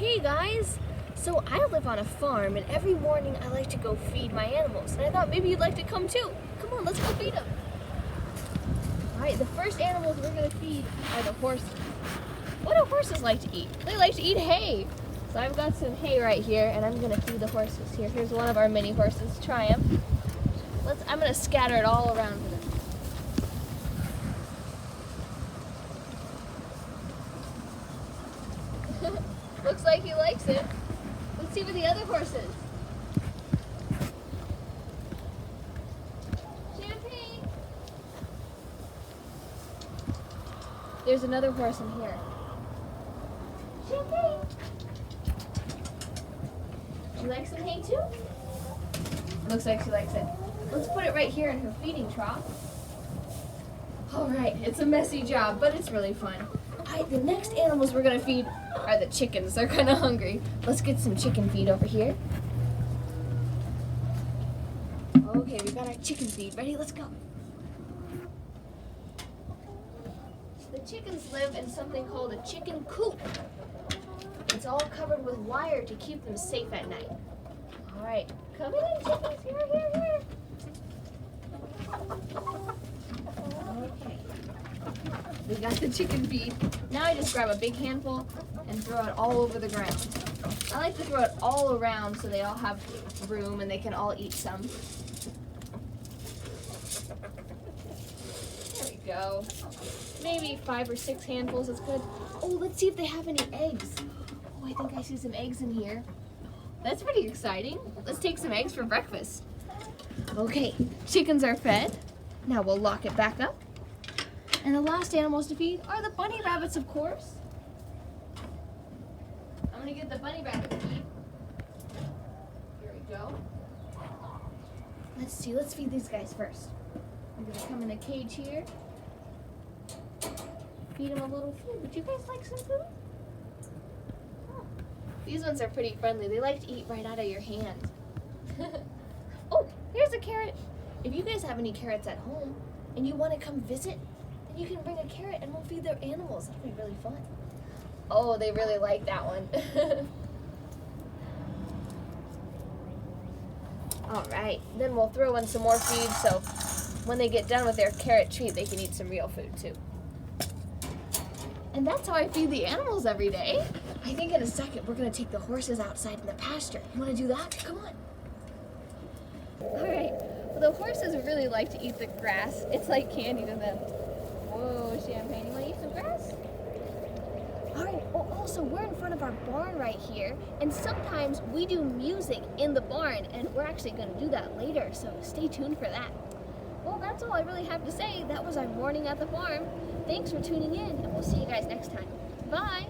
Hey guys! So I live on a farm and every morning I like to go feed my animals. And I thought maybe you'd like to come too. Come on, let's go feed them. Alright, the first animals we're going to feed are the horses. What do horses like to eat? They like to eat hay. So I've got some hay right here and I'm going to feed the horses here. Here's one of our mini horses, Triumph. I'm going to scatter it all around for them. Looks like he likes it. Let's see with the other horses. Champagne! There's another horse in here. Champagne! She likes some hay too? Looks like she likes it. Let's put it right here in her feeding trough. Alright, it's a messy job, but it's really fun. Alright, the next animals we're gonna feed are the chickens. They're kind of hungry. Let's get some chicken feed over here. Okay, we got our chicken feed. Ready? Let's go. The chickens live in something called a chicken coop. It's all covered with wire to keep them safe at night. Alright, come in, chickens. Here. Okay. We got the chicken feed. Now I just grab a big handful and throw it all over the ground. I like to throw it all around so they all have room and they can all eat some. There we go. Maybe 5 or 6 handfuls is good. Oh, let's see if they have any eggs. Oh, I think I see some eggs in here. That's pretty exciting. Let's take some eggs for breakfast. Okay, chickens are fed. Now we'll lock it back up. And the last animals to feed are the bunny rabbits, of course. I'm gonna get the bunny rabbit feed. Here we go. Let's feed these guys first. I'm gonna come in a cage here. Feed them a little food. Would you guys like some food? Oh. These ones are pretty friendly. They like to eat right out of your hand. Oh, here's a carrot. If you guys have any carrots at home and you want to come visit, then you can bring a carrot and we'll feed their animals. That'll be really fun. Oh, they really like that one. All right, then we'll throw in some more feed so when they get done with their carrot treat, they can eat some real food too. And that's how I feed the animals every day. I think in a second we're gonna take the horses outside in the pasture. You wanna do that? Come on. All right, well, the horses really like to eat the grass. It's like candy to them. Whoa, Champagne, you wanna eat some grass? All right, well, also we're in front of our barn right here, and sometimes we do music in the barn, and we're actually gonna do that later, so stay tuned for that. Well, that's all I really have to say. That was our morning at the farm. Thanks for tuning in, and we'll see you guys next time. Bye!